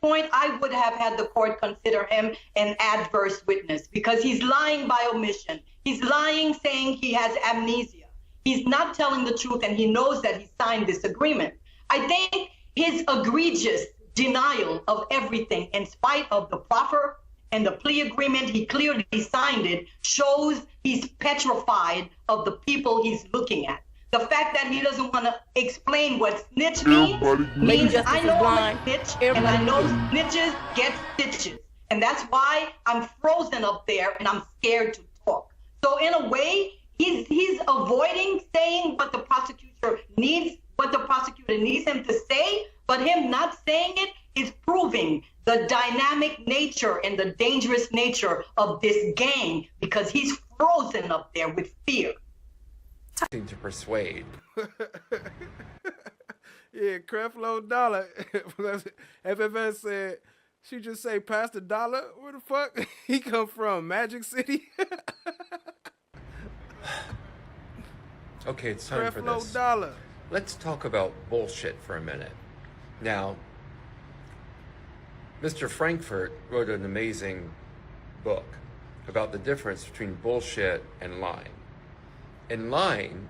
point, I would have had the court consider him an adverse witness because he's lying by omission. He's lying, saying he has amnesia. He's not telling the truth, and he knows that he signed this agreement. I think his egregious denial of everything in spite of the proffer and the plea agreement, he clearly signed it, shows he's petrified of the people he's looking at. The fact that he doesn't want to explain what snitch means I know I'm a snitch, and I know snitches get stitches. And that's why I'm frozen up there and I'm scared to talk. So in a way, he's avoiding saying what the prosecutor needs him to say, but him not saying it is proving the dynamic nature and the dangerous nature of this gang because he's frozen up there with fear. To persuade. Yeah, Creflo Dollar. FFS said, she just say Pastor Dollar? Where the fuck he come from? Magic City? Okay, it's time for Creflo this. Dollar. Let's talk about bullshit for a minute. Now, Mr. Frankfurt wrote an amazing book about the difference between bullshit and lying. In lying,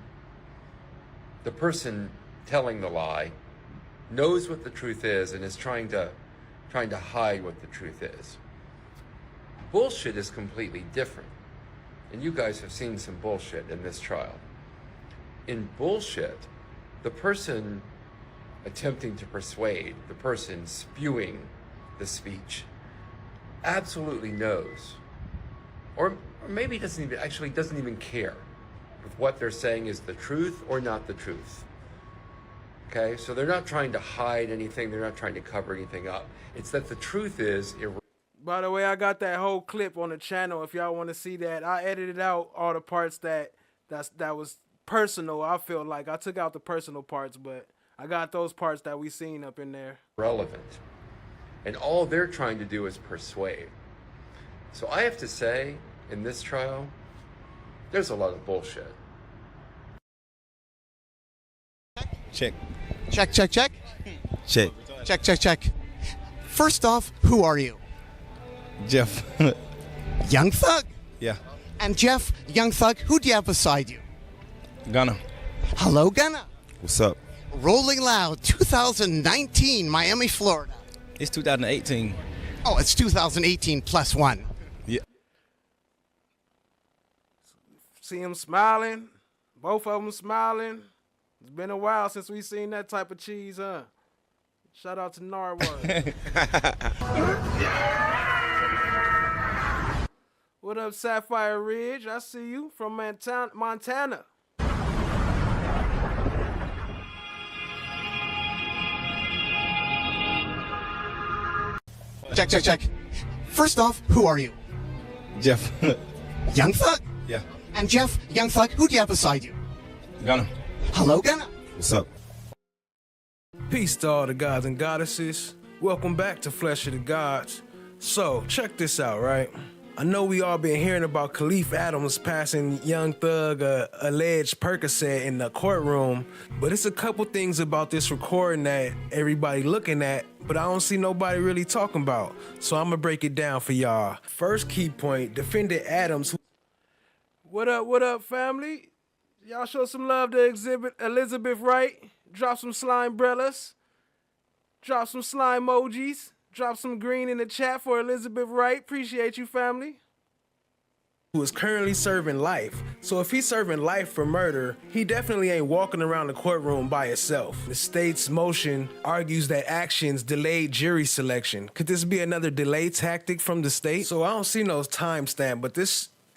the person telling the lie knows what the truth is and is trying to hide what the truth is. Bullshit is completely different. And you guys have seen some bullshit in this trial. In bullshit, the person attempting to persuade, the person spewing the speech, absolutely knows, or maybe doesn't even care if what they're saying is the truth or not the truth. Okay, so they're not trying to hide anything, they're not trying to cover anything up. It's that the truth is By the way, I got that whole clip on the channel if y'all want to see that. I edited out all the parts that was personal. I feel like I took out the personal parts, but I got those parts that we seen up in there. Relevant. And all they're trying to do is persuade. So I have to say, in this trial, there's a lot of bullshit. Check. Check, check, check. Check. Check, check, check. First off, who are you? Jeff. Young Thug? Yeah. And Jeff, Young Thug, who do you have beside you? Gunna. Hello, Gunna. What's up? Rolling Loud, 2019, Miami, Florida. It's 2018. Oh, it's 2018 plus one. Yeah. See him smiling, both of them smiling. It's been a while since we seen that type of cheese, huh? Shout out to Narwhal. What up, Sapphire Ridge? I see you from Montana. Check, check, check. First off, who are you? Jeff. Young Thug? Yeah. And Jeff, Young Thug, who do you have beside you? Gunna. Hello, Gunna. What's up? Peace to all the gods and goddesses. Welcome back to Flesh of the Gods. So, check this out, right? I know we all been hearing about Khalif Adams passing Young Thug a alleged Percocet in the courtroom, but it's a couple things about this recording that everybody looking at, but I don't see nobody really talking about. So I'm gonna break it down for y'all. First key point, defendant Adams. What up, family? Y'all show some love to exhibit Elizabeth Wright. Drop some slime brellas. Drop some slime emojis. Drop some green in the chat for Elizabeth Wright. Appreciate you, family. Who is currently serving life. So if he's serving life for murder, he definitely ain't walking around the courtroom by himself. The state's motion argues that actions delayed jury selection. Could this be another delay tactic from the state? So I don't see no timestamp, but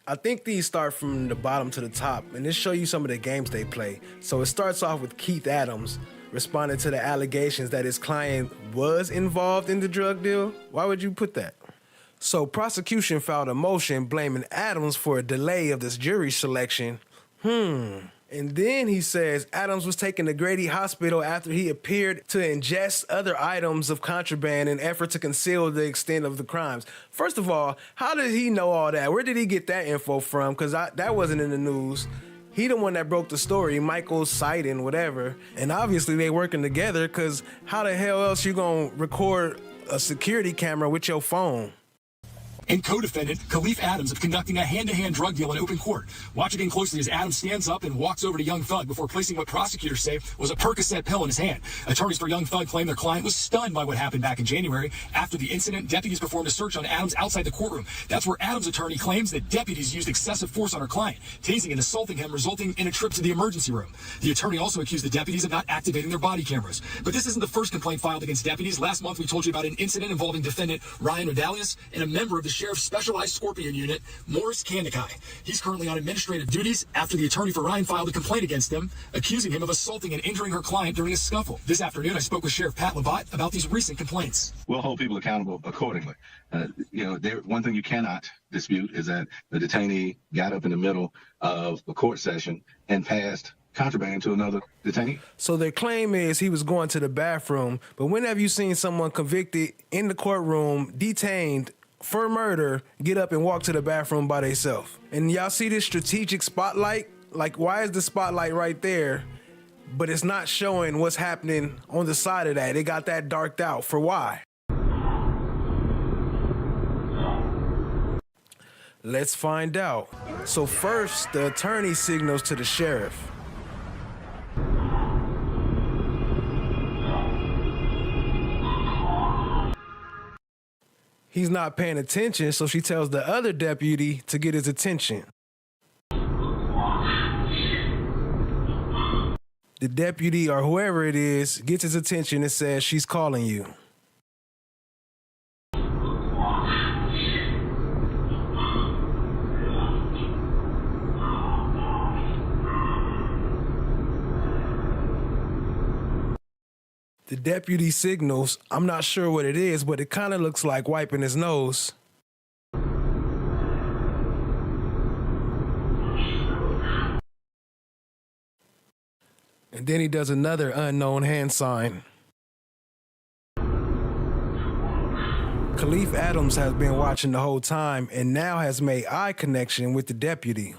I think these start from the bottom to the top, and this show you some of the games they play. So it starts off with Keith Adams responding to the allegations that his client was involved in the drug deal. Why would you put that? So prosecution filed a motion blaming Adams for a delay of this jury selection. And then he says Adams was taken to Grady Hospital after he appeared to ingest other items of contraband in effort to conceal the extent of the crimes. First of all, how did he know all that? Where did he get that info from? Because that wasn't in the news. He the one that broke the story, Michael Sidon, whatever. And obviously they working together, because how the hell else you gonna record a security camera with your phone. And co-defendant Khalif Adams of conducting a hand-to-hand drug deal in open court. Watch again closely as Adams stands up and walks over to Young Thug before placing what prosecutors say was a Percocet pill in his hand. Attorneys for Young Thug claim their client was stunned by what happened back in January. After the incident, deputies performed a search on Adams outside the courtroom. That's where Adams' attorney claims that deputies used excessive force on her client, tasing and assaulting him, resulting in a trip to the emergency room. The attorney also accused the deputies of not activating their body cameras. But this isn't the first complaint filed against deputies. Last month, we told you about an incident involving defendant Ryan Odalius and a member of the sheriff's specialized Scorpion unit, Morris Kandakai. He's currently on administrative duties after the attorney for Ryan filed a complaint against him, accusing him of assaulting and injuring her client during a scuffle. This afternoon, I spoke with Sheriff Pat Labatt about these recent complaints. We'll hold people accountable accordingly. One thing you cannot dispute is that the detainee got up in the middle of a court session and passed contraband to another detainee. So their claim is he was going to the bathroom, but when have you seen someone convicted in the courtroom, detained for murder, get up and walk to the bathroom by themselves? And y'all see this strategic spotlight? Like, why is the spotlight right there, but it's not showing what's happening on the side of that? It got that darked out. For why? Let's find out. So first, the attorney signals to the sheriff. He's not paying attention, so she tells the other deputy to get his attention. The deputy, or whoever it is, gets his attention and says, "She's calling you." The deputy signals. I'm not sure what it is, but it kind of looks like wiping his nose. And then he does another unknown hand sign. Khalif Adams has been watching the whole time and now has made eye connection with the deputy.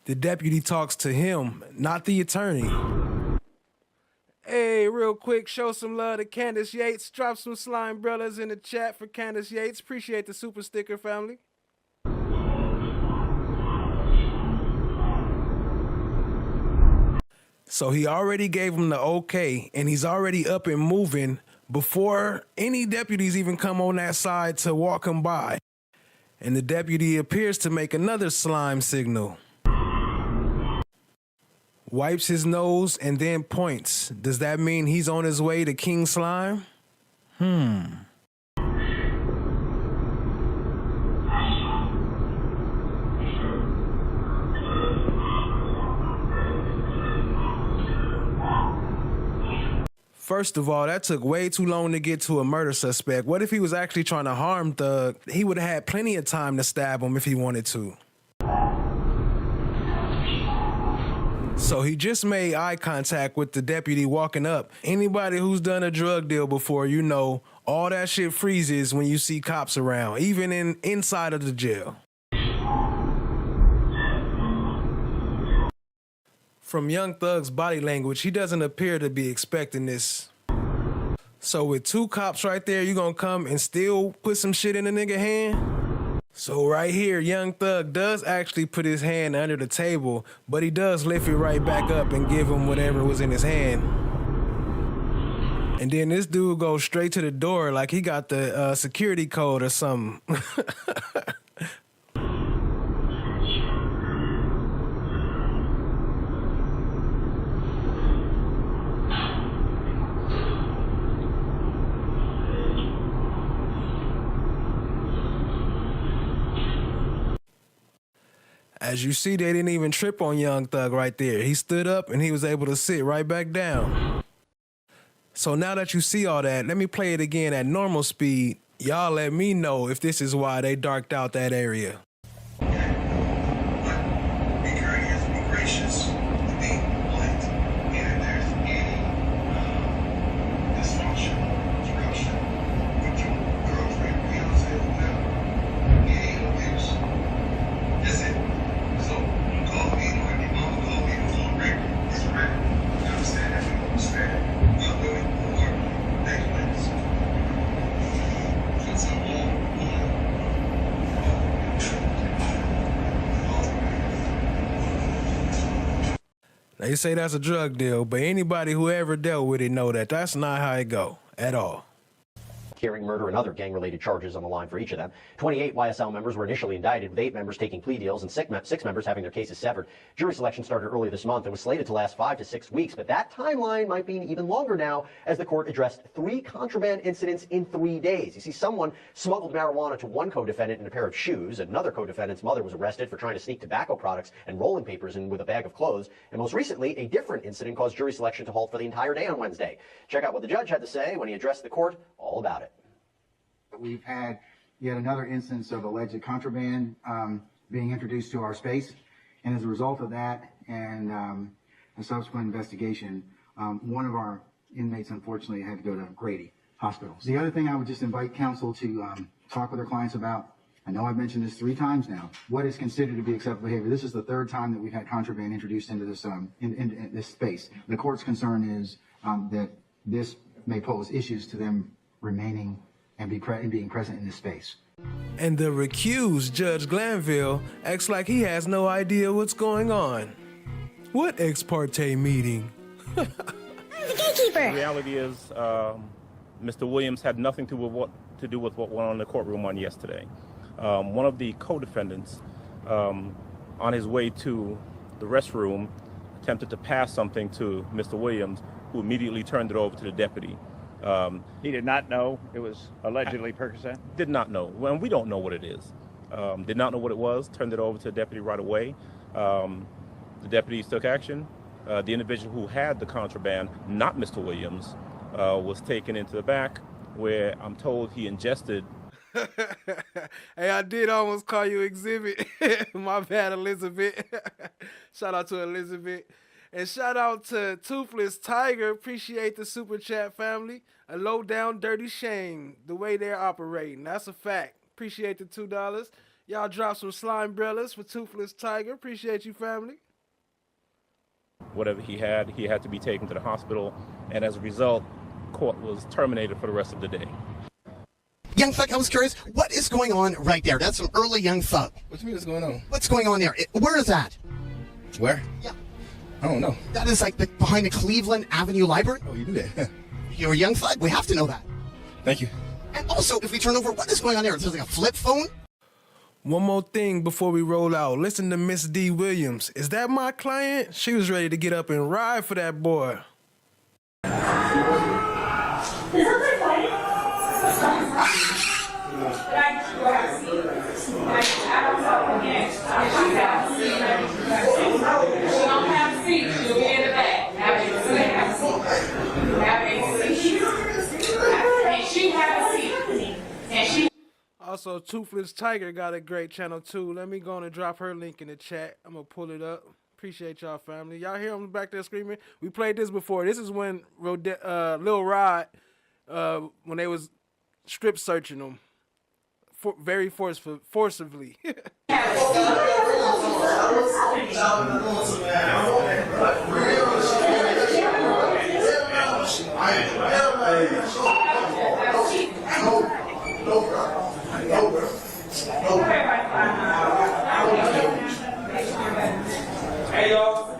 The deputy talks to him, not the attorney. Hey, real quick, show some love to Candace Yates. Drop some slime brothers in the chat for Candace Yates. Appreciate the super sticker, family. So he already gave him the okay, and he's already up and moving before any deputies even come on that side to walk him by. And the deputy appears to make another slime signal. Wipes his nose and then points. Does that mean he's on his way to King Slime? First of all, that took way too long to get to a murder suspect. What if he was actually trying to harm Thug? He would have had plenty of time to stab him if he wanted to. So he just made eye contact with the deputy walking up. Anybody who's done a drug deal before, you know, all that shit freezes when you see cops around, even inside of the jail. From Young Thug's body language, he doesn't appear to be expecting this. So with two cops right there, you gonna come and still put some shit in a nigga hand? So right here, Young Thug does actually put his hand under the table, but he does lift it right back up and give him whatever was in his hand. And then this dude goes straight to the door like he got the security code or something. As you see, they didn't even trip on Young Thug right there. He stood up and he was able to sit right back down. So now that you see all that, let me play it again at normal speed. Y'all let me know if this is why they darked out that area. They say that's a drug deal, but anybody who ever dealt with it know that that's not how it go at all. Carrying murder and other gang-related charges on the line for each of them. 28 YSL members were initially indicted, with 8 members taking plea deals and 6 members having their cases severed. Jury selection started earlier this month and was slated to last 5 to 6 weeks, but that timeline might be even longer now as the court addressed 3 contraband incidents in 3 days. You see, someone smuggled marijuana to one co-defendant in a pair of shoes. Another co-defendant's mother was arrested for trying to sneak tobacco products and rolling papers in with a bag of clothes. And most recently, a different incident caused jury selection to halt for the entire day on Wednesday. Check out what the judge had to say when he addressed the court all about it. We've had yet another instance of alleged contraband being introduced to our space, and as a result of that and a subsequent investigation, one of our inmates unfortunately had to go to Grady Hospital. The other thing I would just invite counsel to talk with their clients about, I know I've mentioned this 3 times now, what is considered to be acceptable behavior. This is the 3rd time that we've had contraband introduced into this in this space. The court's concern is that this may pose issues to them remaining and being present in this space. And the recused Judge Glanville acts like he has no idea what's going on. What ex parte meeting? The gatekeeper. The reality is, Mr. Williams had nothing to do with what went on in the courtroom on yesterday. One of the co-defendants, on his way to the restroom, attempted to pass something to Mr. Williams, who immediately turned it over to the deputy. He did not know it was allegedly Percocet? Did not know. Well, we don't know what it is. Did not know what it was, turned it over to the deputy right away. The deputies took action. The individual who had the contraband, not Mr. Williams, was taken into the back where I'm told he ingested. Hey, I did almost call you Exhibit. My bad, Elizabeth. Shout out to Elizabeth. And shout out to Toothless Tiger. Appreciate the super chat, family. A low down dirty shame the way they're operating. That's a fact. Appreciate the $2. Y'all drop some slime umbrellas for Toothless Tiger. Appreciate you, family. Whatever he had to be taken to the hospital. And as a result, court was terminated for the rest of the day. Young Thug, I was curious, what is going on right there? That's some early Young Thug. What do you mean what's going on? What's going on there? Where is that? Where? Yeah. I don't know. That is like behind the Cleveland Avenue Library? Oh, you do that? You're a Young Thug. We have to know that. Thank you. And also, if we turn over, what is going on there? Is there like a flip phone? One more thing before we roll out. Listen to Miss D. Williams. Is that my client? She was ready to get up and ride for that boy. Also, Toothless Tiger got a great channel too. Let me go on and drop her link in the chat. I'm gonna pull it up. Appreciate y'all, family. Y'all hear him back there screaming? We played this before. This is when Lil Rod, when they was strip searching him, very forcibly. Hey y'all,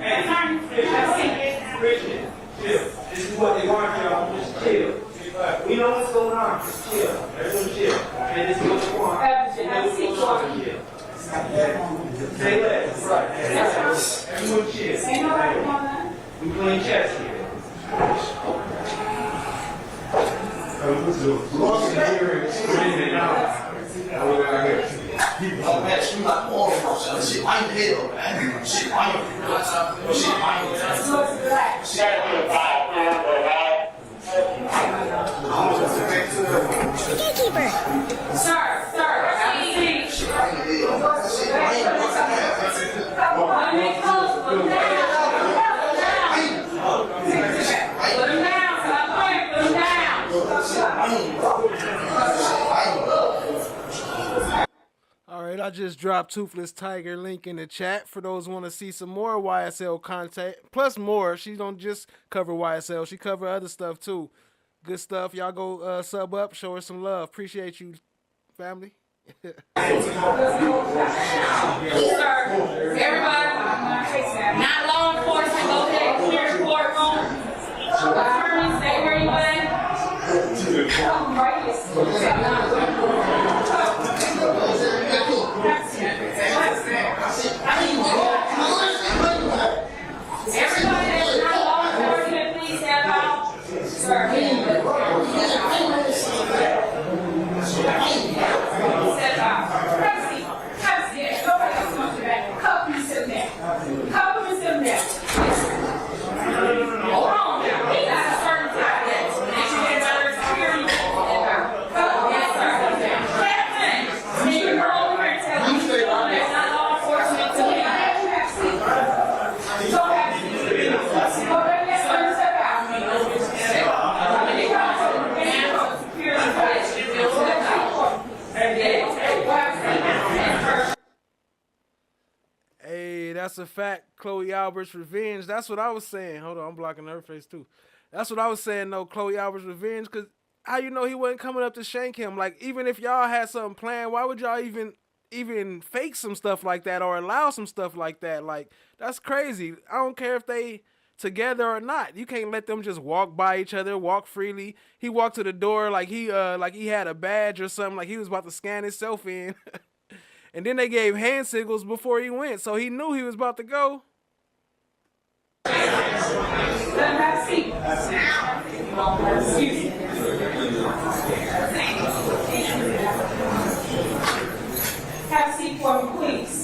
Christian, chill. This is what they want y'all, just chill. We know what's going on, just chill. Everyone chill. And this is what you want. Chill. Say less, right. Everyone chill. We playing chess here. Oh man, she like all of us. That shit white hell, man. Shit white. Shit The gatekeeper. Sir, have a seat. Shit white hell. Shit white. Put him down. Stop playing. Put him down. All right, I just dropped Toothless Tiger link in the chat for those who want to see some more YSL content. Plus more, she don't just cover YSL, she cover other stuff too. Good stuff. Y'all go sub up, show her some love. Appreciate you, family. Everybody, not law enforcement, go ahead, clear the courtroom. Attorney, stay where you at. Everybody that's not law enforcement, please step out. Sir, step out. Have a seat. Have a seat. Nobody else wants you back. Couple you sit there. Couple you sit there. Hold on now. He got a certain time. Make sure you get better experience. Yes, sir. Captain, can you go over here and tell me there's not law enforcement to me? Go ahead. Go ahead. Yes, sir. Step out. Hey, that's a fact. Chloe Albert's revenge. That's what I was saying. Hold on, I'm blocking her face too. That's what I was saying though, Chloe Albert's revenge, because how you know he wasn't coming up to shank him? Like, even if y'all had something planned, why would y'all even fake some stuff like that or allow some stuff like that? Like, that's crazy. I don't care if they together or not. You can't let them just walk by each other, walk freely. He walked to the door like he had a badge or something, like he was about to scan himself in. And then they gave hand signals before he went, so he knew he was about to go. Have a seat. Excuse me. Have a seat for me, please.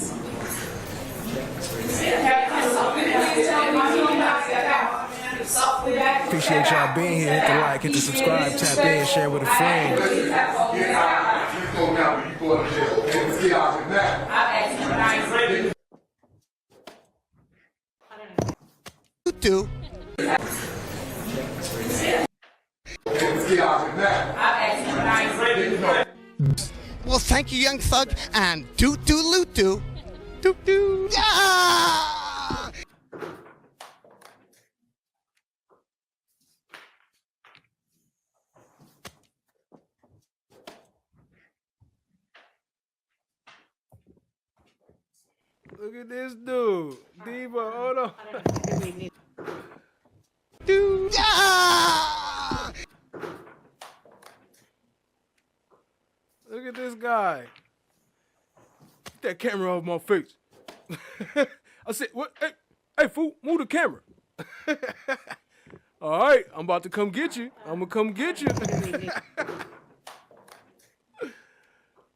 Appreciate y'all being here. Hit the like, hit the subscribe, tap in, share with a friend. Do. Well, thank you, young thug, and loot-do. Doot-doo. Ah! Look at this dude. Diva, hold on. Dude. Ah! Look at this guy. Get that camera off my face. I said, what? Hey, fool, move the camera. All right, I'm about to come get you. I'm going to come get you.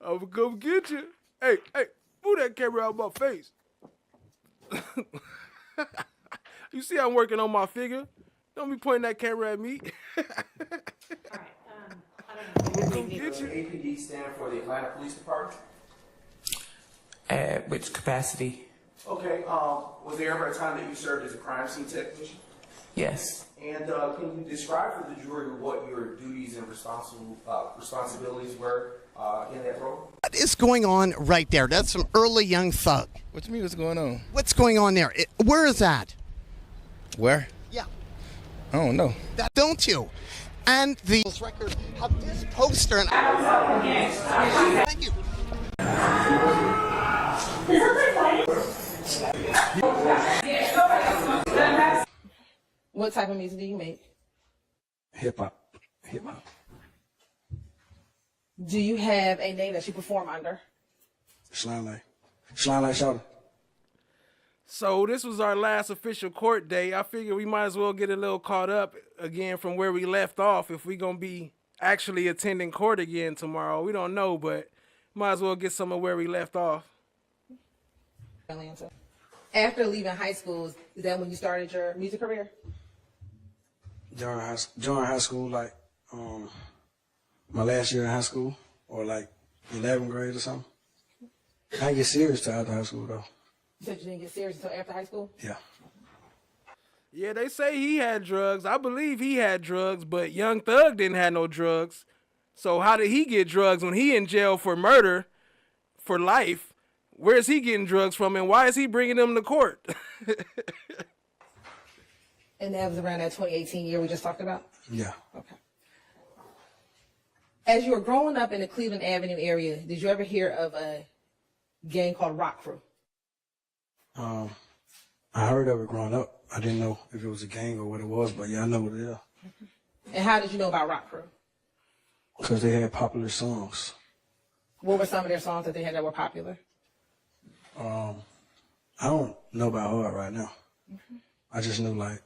I'm going to come get you. Hey, move that camera out of my face. You see I'm working on my figure. Don't be pointing that camera at me. Come get you. APD stand for the Atlanta Police Department. At which capacity? Okay, was there ever a time that you served as a crime scene technician? Yes. And can you describe for the jury what your duties and responsibilities were in that role? What is going on right there? That's some early young thug. What you mean, what's going on? What's going on there? Where is that? Where? Yeah. I don't know. That don't you? And the record have this poster and thank you. What type of music do you make? Hip hop. Do you have a name that you perform under? Slime Shouter. So this was our last official court day. I figured we might as well get a little caught up again from where we left off if we're going to be actually attending court again tomorrow. We don't know, but might as well get some of where we left off. After leaving high school, is that when you started your music career? During high school, like my last year in high school, or like 11th grade or something. I didn't get serious till after high school though. You said you didn't get serious until after high school? Yeah. Yeah, they say he had drugs. I believe he had drugs, but Young Thug didn't have no drugs. So how did he get drugs when he in jail for murder for life? Where's he getting drugs from, and why is he bringing them to court? And that was around that 2018 year we just talked about? Yeah. Okay. As you were growing up in the Cleveland Avenue area, did you ever hear of a gang called Rock Crew? I heard of it growing up. I didn't know if it was a gang or what it was, but yeah, I know what it is. And how did you know about Rock Crew? Because they had popular songs. What were some of their songs that they had that were popular? I don't know about hard right now. I just knew like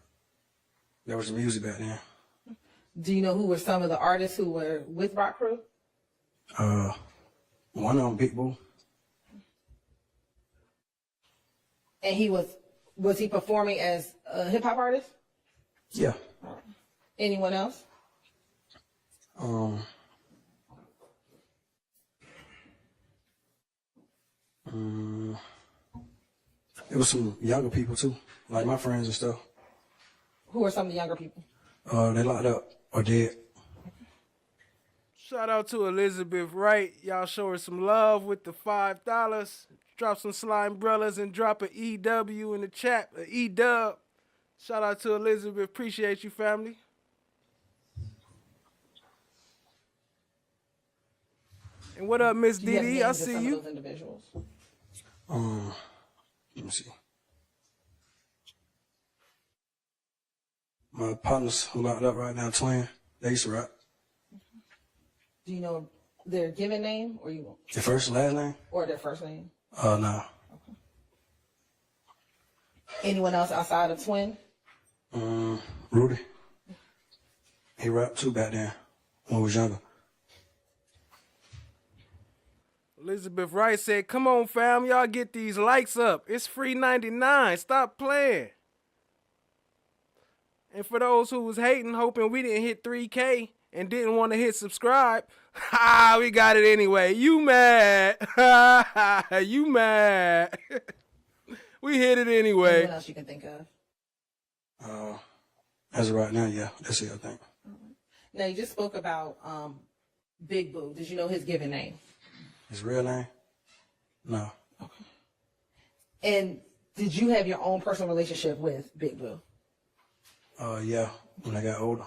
there was music back then. Do you know who were some of the artists who were with Rock Crew? One of them, Big Boo. And was he performing as a hip hop artist? Yeah. Anyone else? It was some younger people too, like my friends and stuff. Who are some of the younger people? They locked up or dead. Shout out to Elizabeth Wright. Y'all show her some love with the $5. Drop some slime brothers and drop an EW in the chat, an E-dub. Shout out to Elizabeth. Appreciate you, family. And what up, Miss Didi? I see you. Those individuals? Let me see. My partners who locked up right now, twin, they used to rap. Do you know their given name or you? Their first and last name? Or their first name? No. Okay. Anyone else outside of Twin? Rudy. He rapped too back then when he was younger. Elizabeth Wright said, come on, fam, y'all get these likes up. It's free 99. Stop playing. And for those who was hating, hoping we didn't hit 3K and didn't want to hit subscribe, we got it anyway. You mad? You mad? We hit it anyway. What else you can think of? As of right now, yeah, that's it, I think. Now, you just spoke about Big Boo. Did you know his given name? His real name? No. Okay. And did you have your own personal relationship with Big Boo? Yeah, when I got older.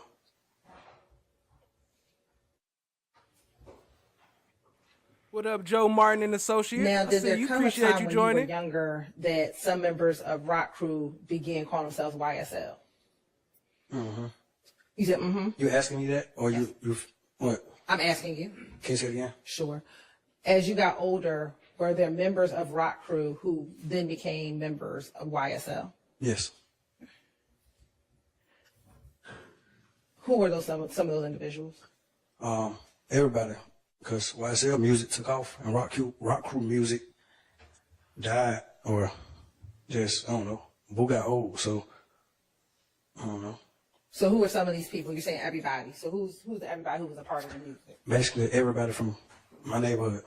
What up, Joe Martin and Associates? Now, did there come a time when you were joining. younger that some members of Rock Crew began calling themselves YSL? Mm-hmm. You said mm-hmm? You asking me that? Or you what? I'm asking you. Can you say it again? Sure. As you got older, were there members of Rock Crew who then became members of YSL? Yes. Who were those some of those individuals? Everybody. Because YSL music took off and Rock Crew music died or just, I don't know, Boo got old, so I don't know. So who are some of these people? You're saying everybody. So who's everybody who was a part of the music? Basically everybody from my neighborhood.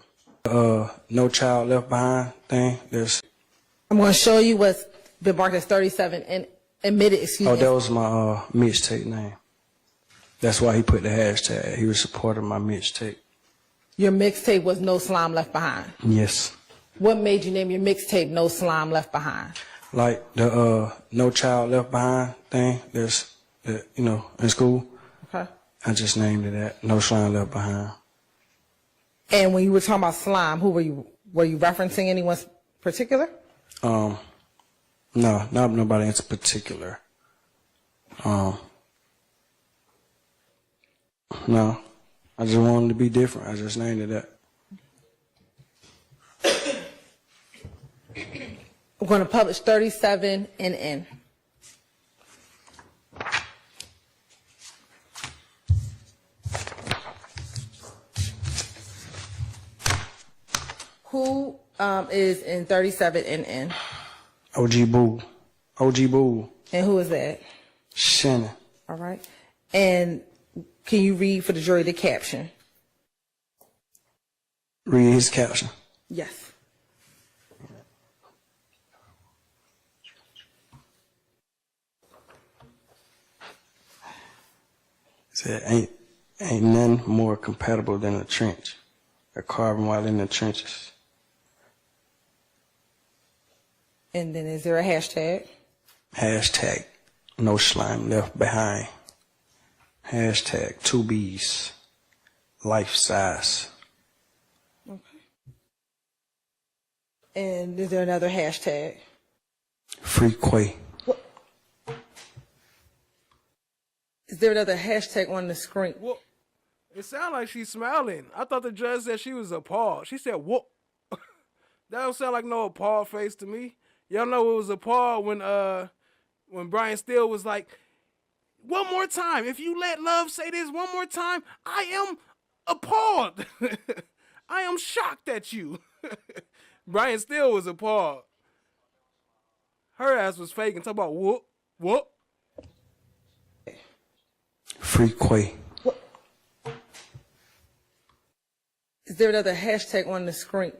No Child Left Behind thing. I'm going to show you what's been marked as 37 and admitted, excuse me. Oh, that was my mixtape name. That's why he put the hashtag. He was supporting my mixtape. Your mixtape was No Slime Left Behind. Yes. What made you name your mixtape No Slime Left Behind? Like the No Child Left Behind thing. There's, in school. Okay. I just named it that. No Slime Left Behind. And when you were talking about slime, who were you referencing anyone particular? No, not nobody in particular. No, I just wanted to be different. I just named it that. I'm going to publish 37 NN. Who is in 37 NN? OG Boo. And who is that? Shannon. All right. And can you read for the jury the caption? Read his caption. Yes. It said, ain't none more compatible than a trench. A carbon while in the trenches. And then is there a hashtag? Hashtag no slime left behind. Hashtag 2 B's. life size. And is there another hashtag? Free Quay. Is there another hashtag on the screen? Well, it sounded like she's smiling. I thought the judge said she was appalled. She said, "Whoop." That don't sound like no appalled face to me. Y'all know it was appalled when Brian Steele was like, "One more time. If you let Love say this one more time, I am appalled. I am shocked at you." Brian Steele was appalled. Her ass was faking. Talk about whoop, whoop. Free Quay. Is there another hashtag on the screen?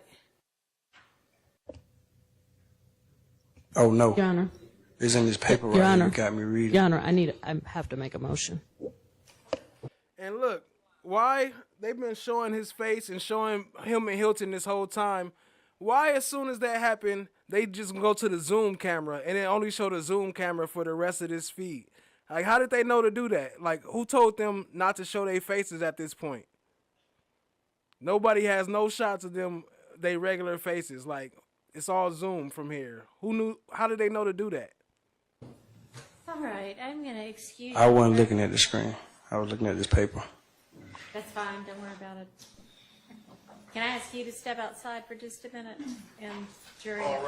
Oh, no. Your Honor. It's in this paper right Your here. Honor. You got me reading. Your Honor, I have to make a motion. And look, why they've been showing his face and showing him and Hilton this whole time. Why, as soon as that happened, they just go to the Zoom camera and then only show the Zoom camera for the rest of this feed? Like, how did they know to do that? Like, who told them not to show their faces at this point? Nobody has no shots of them, they regular faces. Like, it's all Zoom from here. Who knew? How did they know to do that? All right, I'm going to excuse I you. wasn't looking at the screen. I was looking at this paper. That's fine, don't worry about it. Can I ask you to step outside for just a minute? And jury, I'll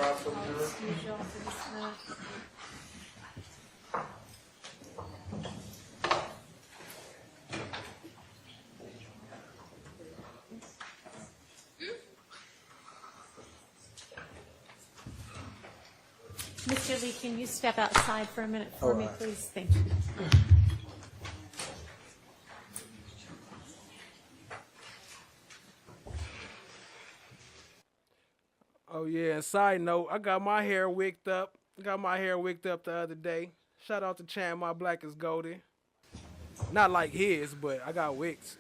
excuse you all for just a minute. Mr. Lee, can you step outside for a minute for me, please? Thank you. Oh yeah, and side note, I got my hair wigged up. The other day. Shout out to Chan, my black is golden. Not like his, but I got wigs.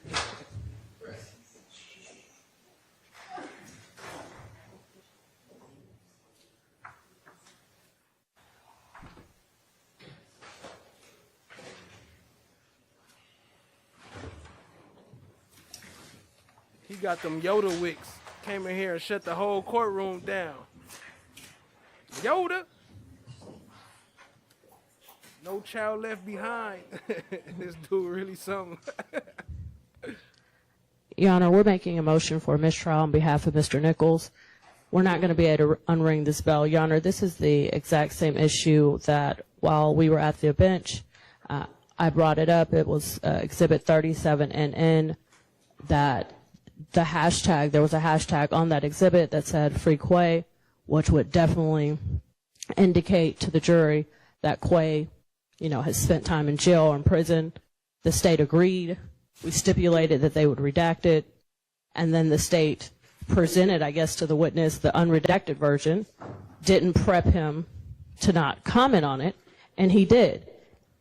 He got them Yoda wigs. Came in here and shut the whole courtroom down. Yoda. No child left behind. This dude really something. Your Honor, we're making a motion for a mistrial on behalf of Mr. Nichols. We're not going to be able to unring this bell. Your Honor, this is the exact same issue that while we were at the bench, I brought it up. It was Exhibit 37NN that there was a hashtag on that exhibit that said Free Quay, which would definitely indicate to the jury that Quay, has spent time in jail or in prison. The state agreed. We stipulated that they would redact it. And then the state presented, I guess, to the witness the unredacted version, didn't prep him to not comment on it, and he did.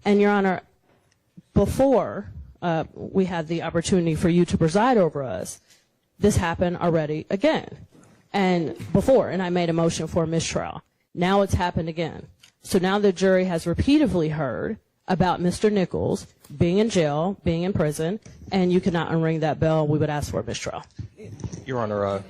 And, Your Honor, before we had the opportunity for you to preside over us, this happened already again. And I made a motion for a mistrial. Now it's happened again. So now the jury has repeatedly heard about Mr. Nichols being in jail, being in prison, and you cannot unring that bell. We would ask for a mistrial. Your Honor,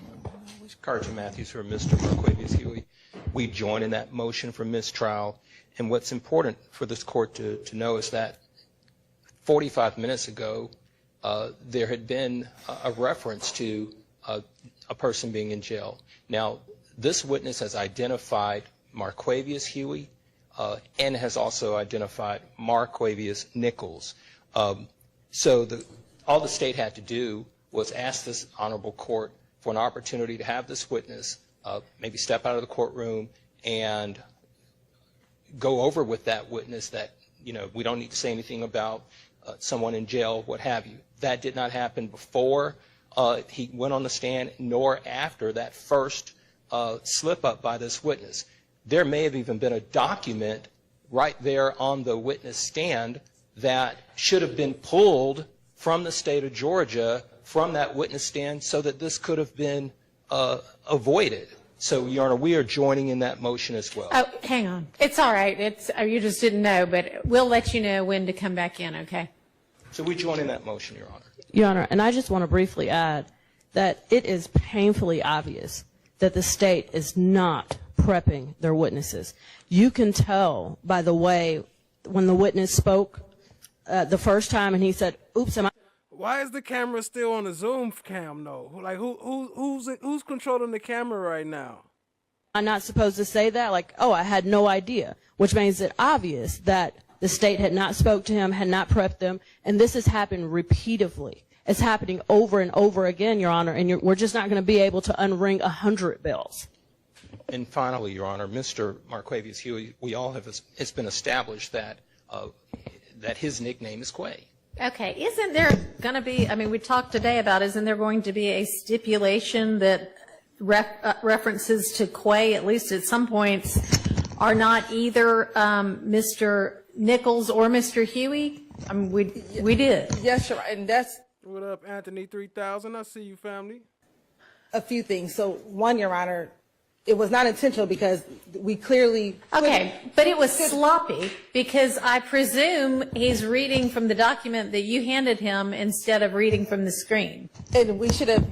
Carter Matthews for Mr. Marquavius Huey. We join in that motion for mistrial. And what's important for this court to know is that 45 minutes ago, there had been a reference to a person being in jail. Now, this witness has identified Marquavius Huey and has also identified Marquavius Nichols. So all the state had to do was ask this honorable court for an opportunity to have this witness maybe step out of the courtroom and go over with that witness that, we don't need to say anything about someone in jail, what have you. That did not happen before he went on the stand, nor after that first slip up by this witness. There may have even been a document right there on the witness stand that should have been pulled from the state of Georgia from that witness stand so that this could have been avoided. So, Your Honor, we are joining in that motion as well. Oh, hang on. It's all right. You just didn't know, but we'll let you know when to come back in, okay? So we join in that motion, Your Honor. Your Honor, and I just want to briefly add that it is painfully obvious that the state is not prepping their witnesses. You can tell by the way when the witness spoke the first time and he said, "Oops, am I?" Why is the camera still on the Zoom cam though? Like who's controlling the camera right now? I'm not supposed to say that? Like, oh, I had no idea, which makes it obvious that the state had not spoke to him, had not prepped them, and this has happened repeatedly. It's happening over and over again, Your Honor, and we're just not going to be able to unring 100 bells. And finally, Your Honor, Mr. Marquavius Huey, we all have, it's been established that that his nickname is Quay. Okay, isn't there going to be, I mean, we talked today about, isn't there going to be a stipulation that references to Quay, at least at some points, are not either Mr. Nichols or Mr. Huey? I mean, we did. Yes, sure, and that's What up, Anthony 3000? I see you, family. a few things. So one, Your Honor, it was not intentional because we clearly Okay, but it was sloppy because I presume he's reading from the document that you handed him instead of reading from the screen. And we should have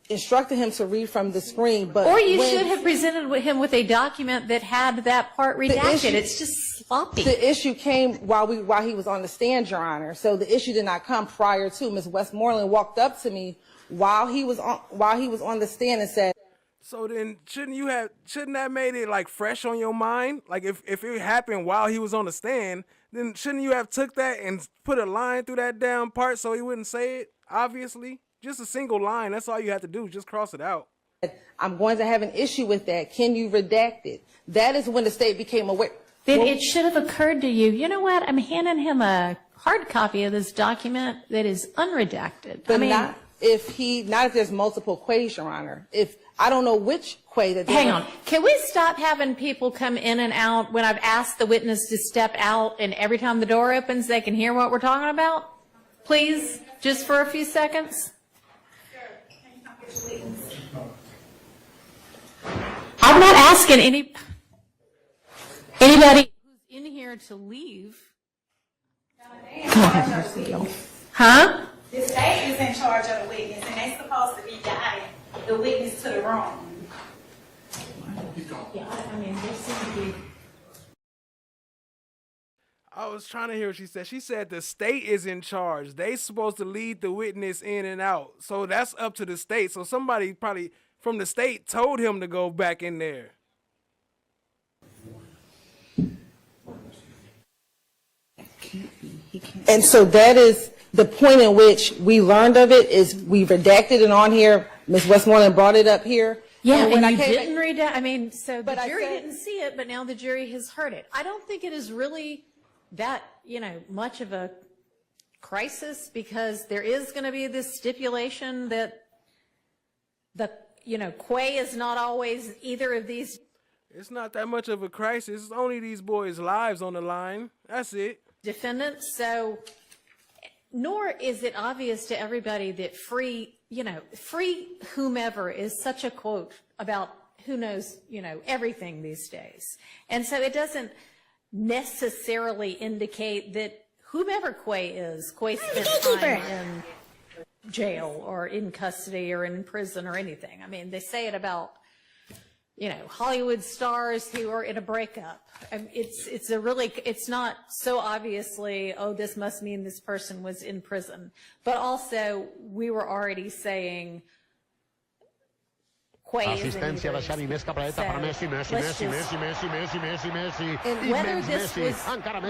instructed him to read from the screen, but Or you should have presented him with a document that had that part redacted. It's just sloppy. The issue came while he was on the stand, Your Honor. So the issue did not come prior to. Ms. Westmoreland walked up to me while he was on the stand and said, So then shouldn't that made it like fresh on your mind? Like if it happened while he was on the stand, then shouldn't you have took that and put a line through that damn part so he wouldn't say it? Obviously. Just a single line. That's all you have to do. Just cross it out. I'm going to have an issue with that. Can you redact it? That is when the state became aware. Then it should have occurred to you, you know what, I'm handing him a hard copy of this document that is unredacted. But not if there's multiple Quays, Your Honor. If I don't know which Quay that. Hang on. Can we stop having people come in and out when I've asked the witness to step out and every time the door opens they can hear what we're talking about? Please, just for a few seconds. I'm not asking anybody who's in here to leave. Huh? The state is in charge of the witness, and they're supposed to be guiding the witness to the room. Yeah, I mean, there seems to be. I was trying to hear what she said. She said the state is in charge. They supposed to lead the witness in and out. So that's up to the state. So somebody probably from the state told him to go back in there. And so that is the point in which we learned of it is we redacted it on here. Ms. Westmoreland brought it up here. Yeah, when and I you came didn't read that. I mean, so the But jury didn't see it, but now the jury has heard it. I don't think it is really that, much of a crisis because there is going to be this stipulation that Quay is not always either of these. It's not that much of a crisis. It's only these boys' lives on the line. That's it. Defendants. So, nor is it obvious to everybody that free whomever is such a quote about who knows, everything these days. And so it doesn't necessarily indicate that whomever Quay is, Quay spent time in jail or in custody or in prison or anything. I mean, they say it about, Hollywood stars who are in a breakup. It's not so obviously, oh, this must mean this person was in prison. But also, we were already saying, Assistencia da Xavi Mesca planeta para Messi. And whether this was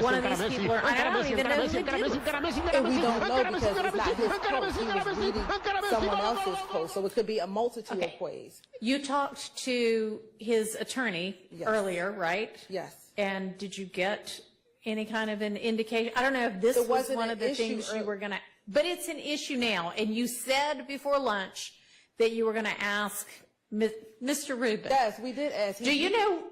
one of these people, or I don't even know who did it. And we don't know because it's not his post. He was reading someone else's post. So it could be a multitude of Quays. You talked to his attorney earlier, right? Yes. And did you get any kind of an indication? I don't know if this was one of the things you were going to, but it's an issue now. And you said before lunch that you were going to ask Mr. Rubin. Yes, we did ask. Do you know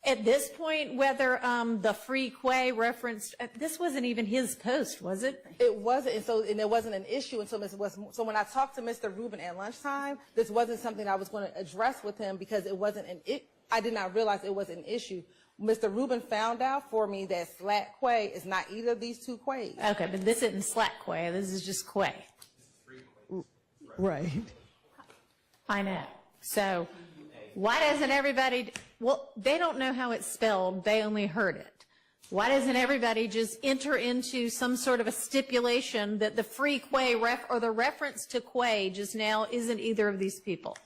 at this point whether the free Quay referenced, this wasn't even his post, was it? It wasn't, and there wasn't an issue until Ms. Westmoreland. So when I talked to Mr. Rubin at lunchtime, this wasn't something I was going to address with him because it wasn't I did not realize it was an issue. Mr. Rubin found out for me that Slack Quay is not either of these two Quays. Okay, but this isn't Slack Quay. This is just Quay. Right. I know. So why doesn't everybody, well, they don't know how it's spelled. They only heard it. Why doesn't everybody just enter into some sort of a stipulation that the free Quay or the reference to Quay just now isn't either of these people?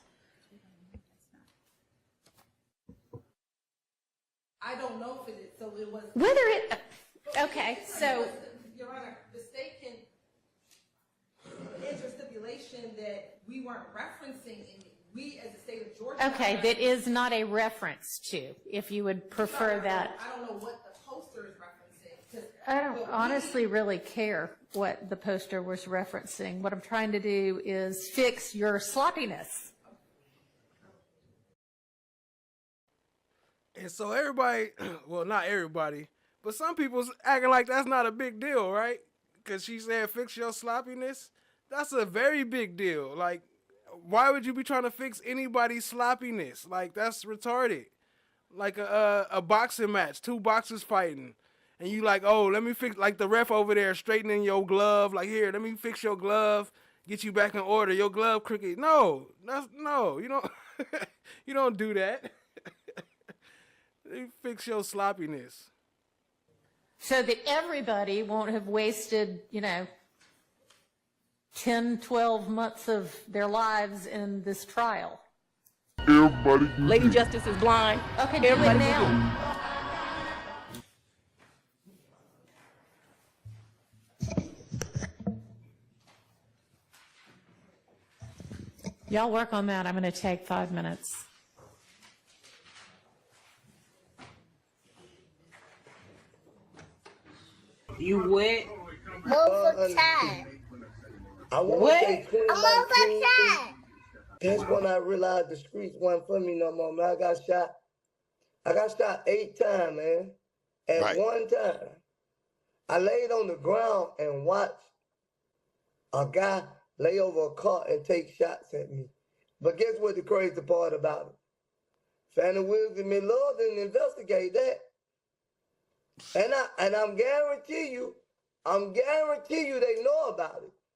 I don't know if it is, so it was. Whether it, okay, so. Your Honor, the state can enter stipulation that we weren't referencing, and we as the state of Georgia. Okay, that is not a reference to, if you would prefer that. I don't know what the poster is referencing. I don't honestly really care what the poster was referencing. What I'm trying to do is fix your sloppiness. And so everybody, well, not everybody, but some people's acting like that's not a big deal, right? Because she said fix your sloppiness. That's a very big deal. Like, why would you be trying to fix anybody's sloppiness? Like, that's retarded. Like a boxing match, two boxers fighting. And you like, oh, let me fix, like the ref over there straightening your glove. Like, here, let me fix your glove, get you back in order. Your glove crooked. No, you don't, you don't do that. You fix your sloppiness. So that everybody won't have wasted, 10, 12 months of their lives in this trial. Everybody. Lady Justice is blind. Okay, do it now. Y'all work on that. I'm going to take 5 minutes. You wet? Time. I want to say 2019. That's when I realized the streets wasn't for me no more, man. I got shot 8 times, man. At one time. I laid on the ground and watched a guy lay over a car and take shots at me. But guess what the crazy part about it? Fannie Wilson and Lord didn't investigate that. And I'm guarantee you they know about it.